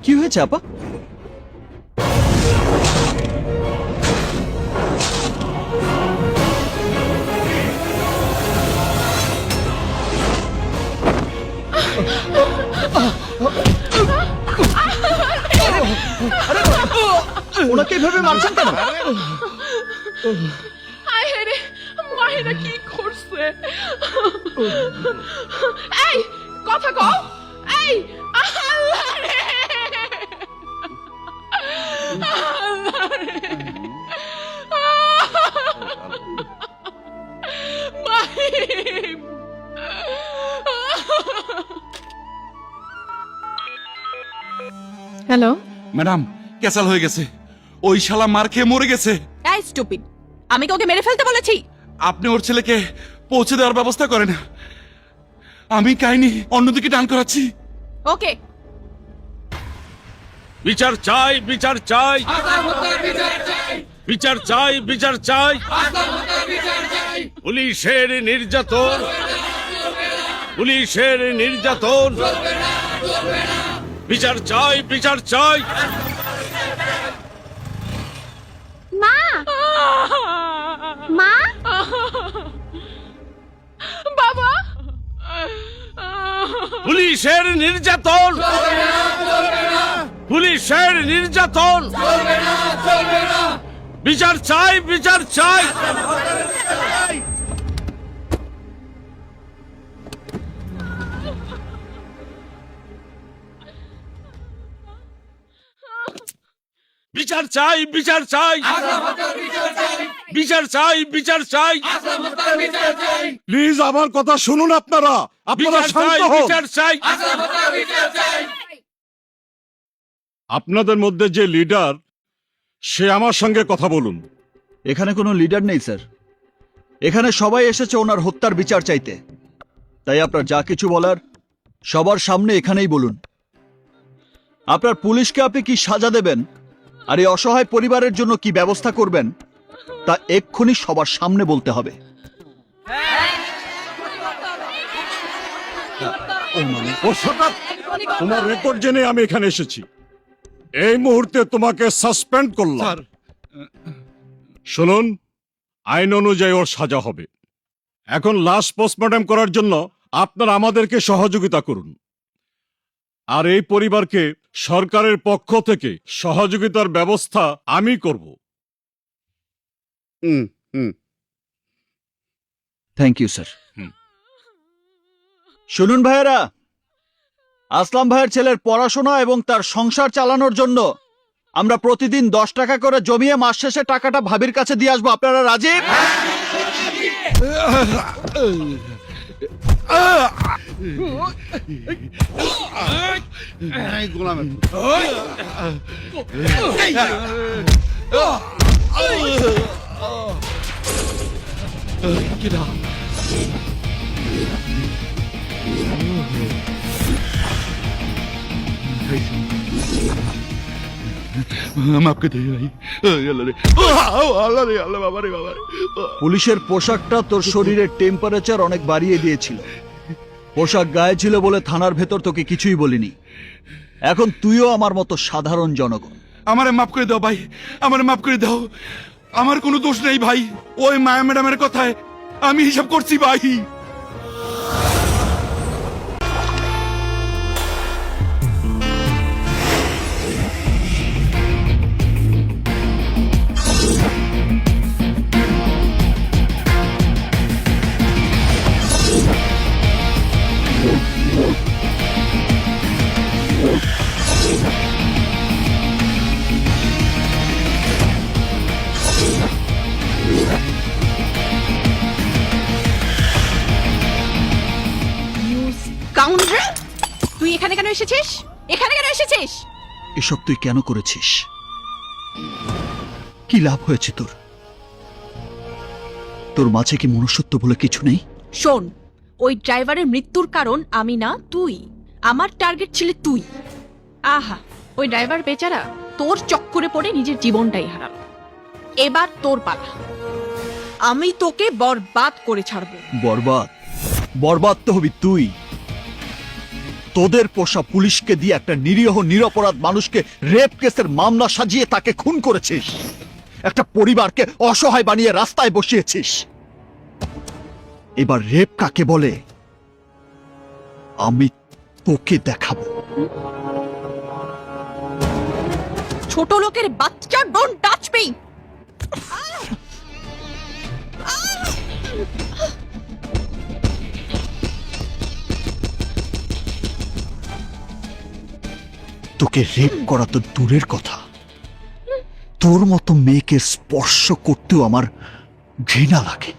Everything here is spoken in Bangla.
কি হয়েছে আপা? ওনাকে এভাবে মারছেন কেন? আরে মাহিরা কি করছে? এই কথা কও। এই আল্লাহ রে, আল্লাহ রে। মাহিম, হ্যালো। ম্যাডাম ক্যাসাল হয়ে গেছে, ওই শালা মার খেয়ে মরে গেছে। এই স্টুপিড, আমি কি ওকে মেরে ফেলতে বলেছি? আপনি ওর ছেলেকে পৌঁছে দেওয়ার ব্যবস্থা করেন, আমি কাহিনী অন্যদিকে টান করাচ্ছি। ওকে। বিচার চাই, বিচার চাই, বিচার চাই, বিচার চাই। পুলিশের নির্যাতন, পুলিশের নির্যাতন, বিচার চাই, বিচার চাই। মা, মা, বাবা, পুলিশের নির্যাতন, পুলিশের নির্যাতন, বিচার চাই, বিচার চাই। বিচার চাই, বিচার চাই, বিচার চাই, বিচার চাই। প্লিজ আমার কথা শুনুন, আপনারা বিচার চাই, শান্ত হন। বিচার চাই। আপনাদের মধ্যে যে লিডার, সে আমার সঙ্গে কথা বলুন। এখানে কোনো লিডার নেই স্যার, এখানে সবাই এসেছে ওনার হত্যার বিচার চাইতে। তাই আপনার যা কিছু বলার সবার সামনে এখানেই বলুন। আপনার পুলিশকে আপনি কি সাজা দেবেন আর এই অসহায় পরিবারের জন্য কি ব্যবস্থা করবেন তা এক্ষুনি সবার সামনে বলতে হবে। তোমার রেকর্ড জেনে আমি এখানে এসেছি। এই মুহূর্তে তোমাকে সাসপেন্ড করলাম। স্যার, শুনুন, আইন অনুযায়ী ওর সাজা হবে। এখন লাশ পোস্টমর্টম করার জন্য আপনারা আমাদেরকে সহযোগিতা করুন, আর এই পরিবারকে সরকারের পক্ষ থেকে সহযোগিতার ব্যবস্থা আমি করব। Thank you sir. শুনুন ভাইয়েরা, আসলাম ভাইয়ের ছেলের পড়াশোনা এবং তার সংসার চালানোর জন্য আমরা প্রতিদিন 10 টাকা করে জমিয়ে মাস শেষে টাকাটা ভাবির কাছে দিয়ে আসবো। আপনারা রাজি? মাফ করে দিই ভাই। আল্লাহ রে, আল্লাহ রে, আল্লাহ, বাবা রে, বাবা রে। পুলিশের পোশাকটা তোর শরীরের টেম্পারেচার অনেক বাড়িয়ে দিয়েছিল। পোশাক গায়ে ছিল বলে থানার ভেতর তোকে কিছুই বলিনি। এখন তুইও আমার মতো সাধারণ জনগণ। আমারে মাফ করে দাও ভাই, আমারে মাফ করে দাও। আমার কোনো দোষ নেই ভাই, ওই মায়া ম্যাডামের কথায় আমি হিসাব করছি ভাই। কাউন্টার, তুই এখানে কেন এসেছিস? এখানে কেন এসেছিস? এসব তুই কেন করেছিস? কি লাভ হয়েছে তোর? তোর মাঝে কি মনুষ্যত্ব বলে কিছু নেই? শোন, ওই ড্রাইভারের মৃত্যুর কারণ আমি না, তুই। আমার টার্গেট ছিল তুই। আহা, ওই ড্রাইভার বেচারা তোর চক্করে পড়ে নিজের জীবনটাই হারালো। এবার তোর পালা, আমি তোকে বরবাদ করে ছাড়বো। বরবাদ? বরবাদ তো হবি তুই। তোদের পোষা পুলিশকে দিয়ে একটা নিরীহ নিরপরাধ মানুষকে রেপ কেসের মামলা সাজিয়ে তাকে খুন করেছিস, একটা পরিবারকে অসহায় বানিয়ে রাস্তায় বসিয়েছিস। এবার রেপ কাকে বলে আমি তোকে দেখাবো। ছোট লোকের বাচ্চা, ডোন্ট টাচ মি। তোকে রেপ করা তো দূরের কথা, তোর মতো মেয়েকে স্পর্শ করতেও আমার ঘৃণা লাগে।